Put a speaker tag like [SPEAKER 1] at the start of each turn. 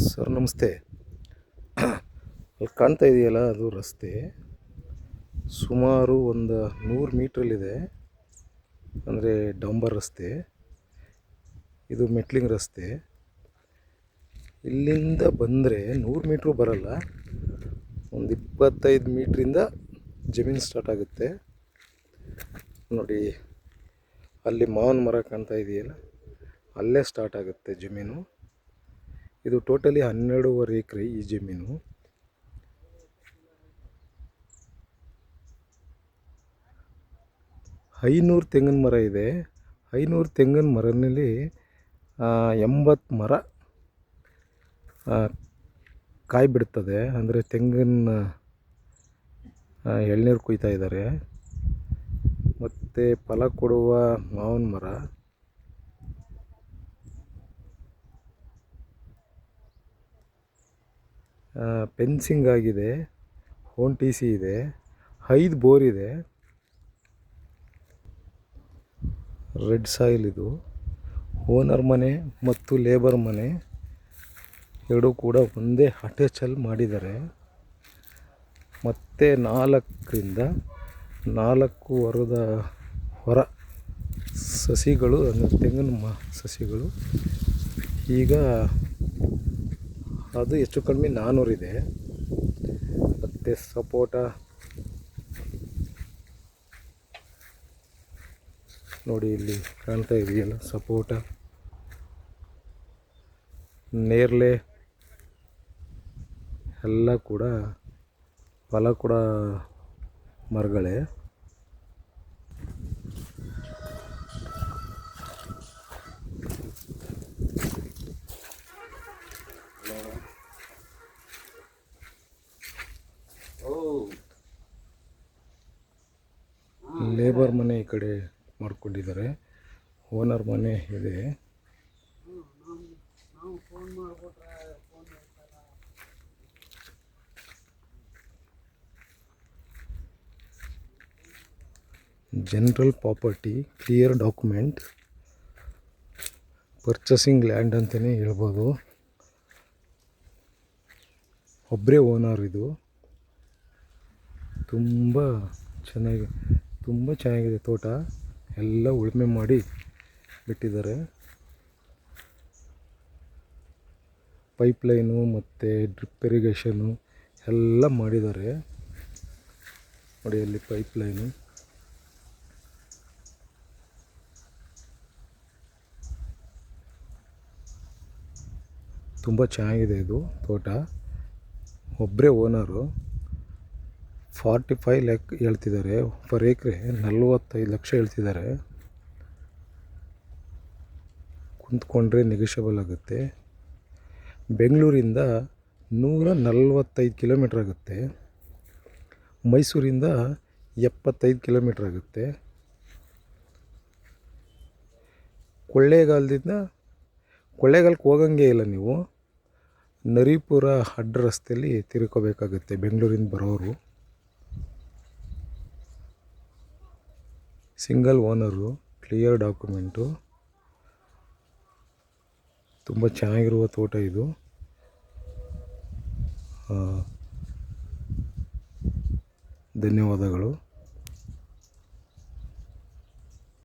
[SPEAKER 1] Sir ನಮಸ್ತೆ. ಅಲ್ಲಿ ಕಾಣ್ತಾ ಇದೆಯಲ್ಲ, ಅದು ರಸ್ತೆ ಸುಮಾರು ಒಂದು 100 ಮೀಟ್ರಲ್ಲಿದೆ. ಅಂದರೆ ಡಾಂಬರ್ ರಸ್ತೆ, ಇದು ಮೆಟ್ಲಿಂಗ್ ರಸ್ತೆ. ಇಲ್ಲಿಂದ ಬಂದರೆ 100 ಮೀಟ್ರು ಬರಲ್ಲ, ಒಂದು 25 ಮೀಟ್ರಿಂದ ಜಮೀನು ಸ್ಟಾರ್ಟ್ ಆಗುತ್ತೆ. ನೋಡಿ, ಅಲ್ಲಿ ಮಾವಿನ ಮರ ಕಾಣ್ತಾ ಇದೆಯಲ್ಲ, ಅಲ್ಲೇ ಸ್ಟಾರ್ಟ್ ಆಗುತ್ತೆ ಜಮೀನು. ಇದು ಟೋಟಲಿ 12.5 ಎಕರೆ ಈ ಜಮೀನು. ಐನೂರು ತೆಂಗಿನ ಮರ ಇದೆ. 500 ತೆಂಗಿನ ಮರದಲ್ಲಿ 80 ಮರ ಕಾಯಿ ಬಿಡ್ತದೆ. ಅಂದರೆ ತೆಂಗಿನ ಎಳ್ನೀರು ಕುಯ್ತಾ ಇದ್ದಾರೆ. ಮತ್ತು ಫಲ ಕೊಡುವ ಮಾವಿನ ಮರ, ಫೆನ್ಸಿಂಗ್ ಆಗಿದೆ, ಓನ್ ಟಿ ಸಿ ಇದೆ, 5 ಬೋರ್ ಇದೆ. ರೆಡ್ ಸಾಯಿಲ್ ಇದು. ಓನರ್ ಮನೆ ಮತ್ತು ಲೇಬರ್ ಮನೆ ಎರಡೂ ಕೂಡ ಒಂದೇ ಅಟ್ಯಾಚಲ್ಲಿ ಮಾಡಿದ್ದಾರೆ. ಮತ್ತು 4ರಿಂದ 4 ಹೊರ ಸಸಿಗಳು, ಅಂದರೆ ತೆಂಗಿನ ಸಸಿಗಳು. ಈಗ ಅದು ಹೆಚ್ಚು ಕಡಿಮೆ 400 ಇದೆ. ಮತ್ತು ಸಪೋಟ ನೋಡಿ, ಇಲ್ಲಿ ಕಾಣ್ತಾ ಇದೆಯಲ್ಲ, ಸಪೋಟ, ನೇರಳೆ ಎಲ್ಲ ಕೂಡ ಫಲ ಕೂಡ ಮರಗಳೇ. ಲೇಬರ್ ಮನೆ ಈ ಕಡೆ ಮಾಡ್ಕೊಂಡಿದ್ದಾರೆ, ಓನರ್ ಮನೆ ಇದೆ. General property, clear document, purchasing land ಅಂತಲೇ ಹೇಳ್ಬೋದು. ಒಬ್ಬರೇ ಓನರ್ ಇದು. ತುಂಬ ಚೆನ್ನಾಗಿದೆ ತೋಟ. ಎಲ್ಲ ಉಳುಮೆ ಮಾಡಿ ಬಿಟ್ಟಿದ್ದಾರೆ. ಪೈಪ್ಲೈನು ಮತ್ತು ಡ್ರಿಪ್ ಇರಿಗೇಷನ್ನು ಎಲ್ಲ ಮಾಡಿದ್ದಾರೆ. ನೋಡಿ, ಅಲ್ಲಿ ಪೈಪ್ಲೈನು. ತುಂಬ ಚೆನ್ನಾಗಿದೆ ಇದು ತೋಟ. ಒಬ್ಬರೇ ಓನರು. 45 ಲ್ಯಾಕ್ ಹೇಳ್ತಿದ್ದಾರೆ ಪರ್ ಏಕ್ರೆ. 45 ಲಕ್ಷ ಹೇಳ್ತಿದ್ದಾರೆ. ಕುಂತ್ಕೊಂಡ್ರೆ ನೆಗೋಷಿಯಬಲ್ ಆಗುತ್ತೆ. ಬೆಂಗಳೂರಿಂದ 145 ಕಿಲೋಮೀಟ್ರ್ ಆಗುತ್ತೆ. ಮೈಸೂರಿಂದ 75 ಕಿಲೋಮೀಟ್ರ್ ಆಗುತ್ತೆ. ಕೊಳ್ಳೇಗಾಲಕ್ಕೆ ಹೋಗಂಗೆ ಇಲ್ಲ ನೀವು. ನರಿಪುರ ಅಡ್ಡ ರಸ್ತೆಯಲ್ಲಿ ತಿರ್ಕೋಬೇಕಾಗುತ್ತೆ ಬೆಂಗಳೂರಿಂದ ಬರೋರು. Single owner, clear document. ತುಂಬ ಚೆನ್ನಾಗಿರುವ ತೋಟ ಇದು. ಧನ್ಯವಾದಗಳು.